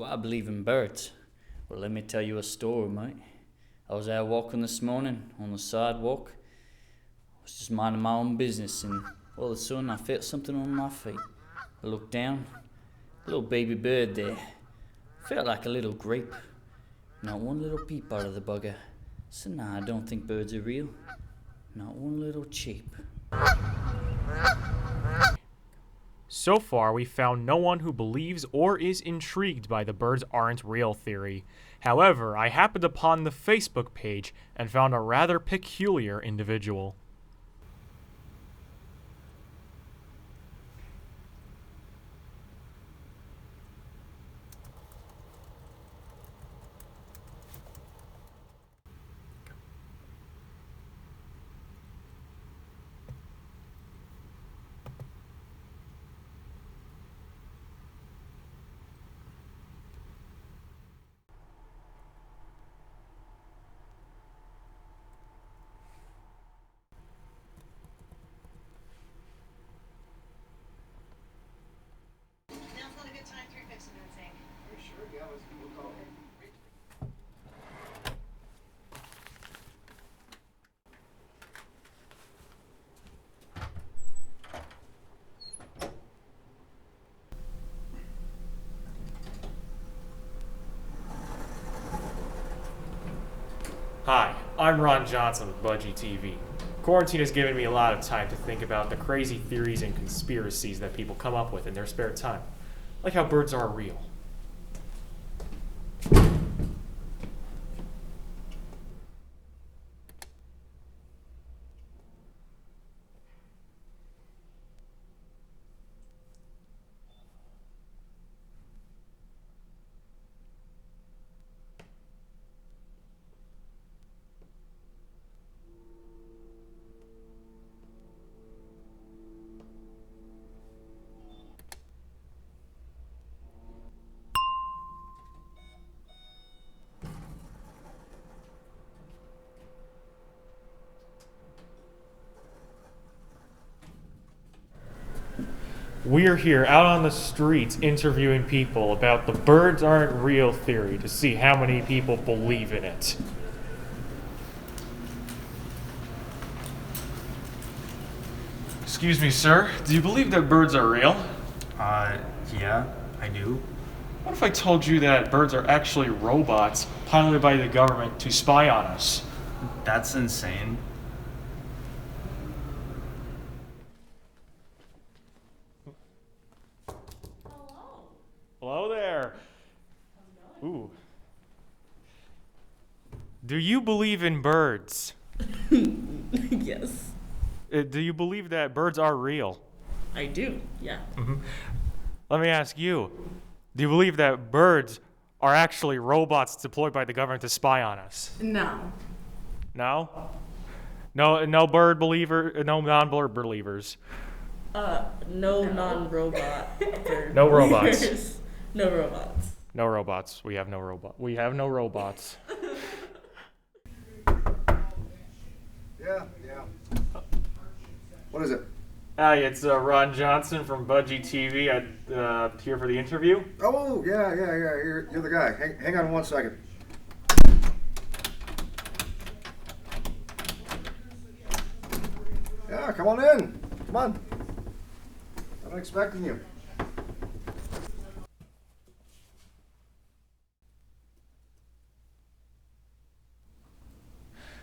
Well, I believe in birds. Well, let me tell you a story, mate. I was out walking this morning on the sidewalk. I was just minding my own business, and all of a sudden I felt something on my feet. I looked down, a little baby bird there. Felt like a little grape. Not one little peep out of the bugger. So nah, I don't think birds are real. Not one little cheep. So far, we found no one who believes or is intrigued by the birds aren't real theory. However, I happened upon the Facebook page and found a rather peculiar individual. Now's not a good time to fix it, I think. Are you sure? Yeah, we'll call him. Hi, I'm Ron Johnson with Budgie TV. Quarantine has given me a lot of time to think about the crazy theories and conspiracies that people come up with in their spare time, like how birds are real. We're here out on the streets interviewing people about the birds aren't real theory to see how many people believe in it. Excuse me, sir. Do you believe that birds are real? Yeah, I do. What if I told you that birds are actually robots piloted by the government to spy on us? That's insane. Hello there. Ooh. Do you believe in birds? Yes, Do you believe that birds are real? I do. Yeah. Let me ask you. Do you believe that birds are actually robots deployed by the government to spy on us? No. No? No bird believer, no non-bird believers. No non-robot. bird No robots. believers. No robots. No robots. We have no robots. Yeah. What is it? Hi, it's Ron Johnson from Budgie TV. I'm here for the interview. Oh, yeah. You're the guy. Hang on 1 second. Yeah, come on in. Come on. I'm expecting you.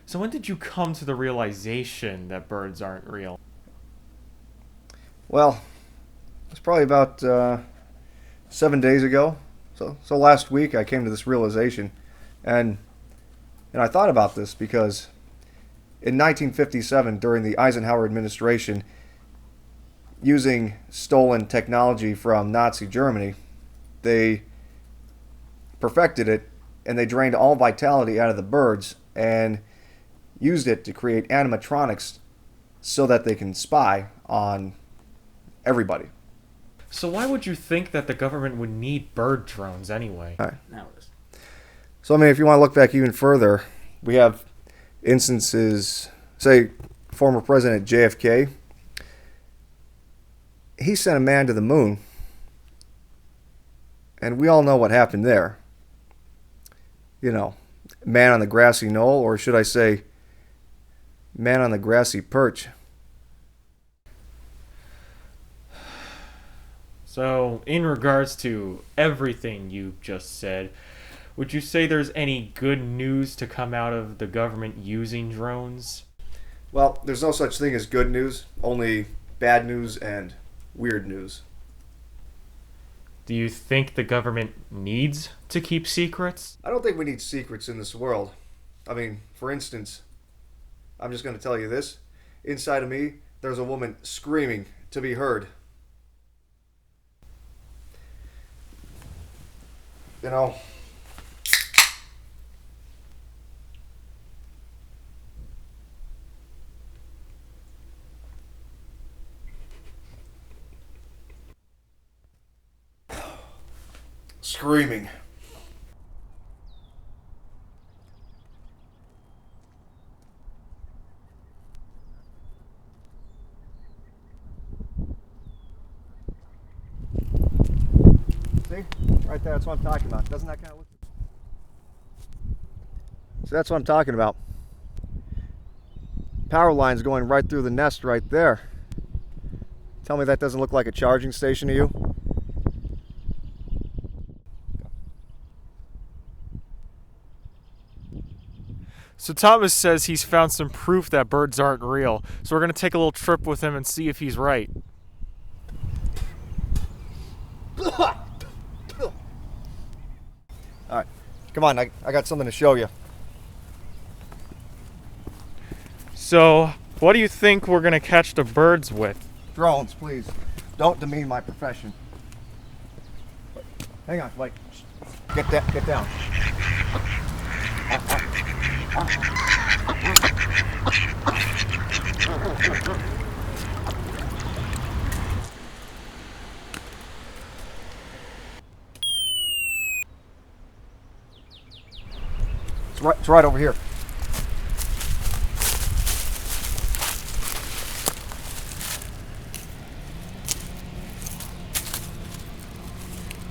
So when did you come to the realization that birds aren't real? Well, it's probably about 7 days ago. So last week I came to this realization, and I thought about this because in 1957, during the Eisenhower administration, using stolen technology from Nazi Germany, they perfected it, and they drained all vitality out of the birds and used it to create animatronics so that they can spy on everybody. So why would you think that the government would need bird drones anyway? All right. Now it is. So, I mean, if you want to look back even further, we have instances, say, former President JFK. He sent a man to the moon And we all know what happened there. You know, man on the grassy knoll, or should I say, man on the grassy perch. So, in regards to everything you just said, would you say there's any good news to come out of the government using drones? Well, there's no such thing as good news, only bad news and weird news. Do you think the government needs to keep secrets? I don't think we need secrets in this world. I mean, for instance, I'm just going to tell you this. Inside of me, there's a woman screaming to be heard. You know, screaming. See? Right there, that's what I'm talking about. Doesn't that kind of look... So that's what I'm talking about. Power lines going right through the nest right there. Tell me that doesn't look like a charging station to you? So Thomas says he's found some proof that birds aren't real. So we're going to take a little trip with him and see if he's right. All right, come on, I got something to show you. So, what do you think we're going to catch the birds with? Drones, please. Don't demean my profession. Hang on, wait. Get down. It's right over here.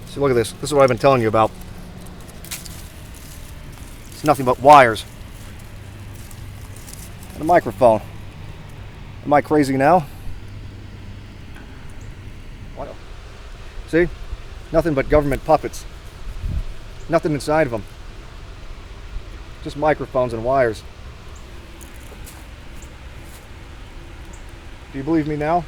See, look at this. This is what I've been telling you about. It's nothing but wires. And a microphone. Am I crazy now? What? See? Nothing but government puppets. Nothing inside of them. Just microphones and wires. Do you believe me now?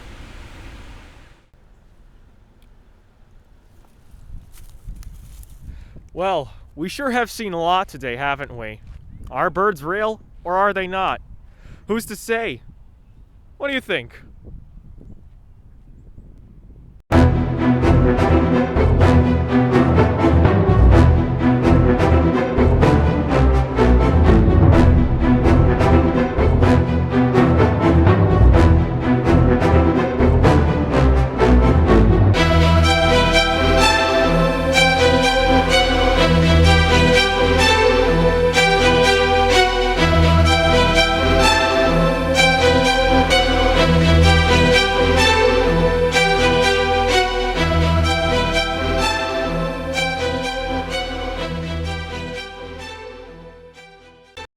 Well, we sure have seen a lot today, haven't we? Are birds real, or are they not? Who's to say? What do you think?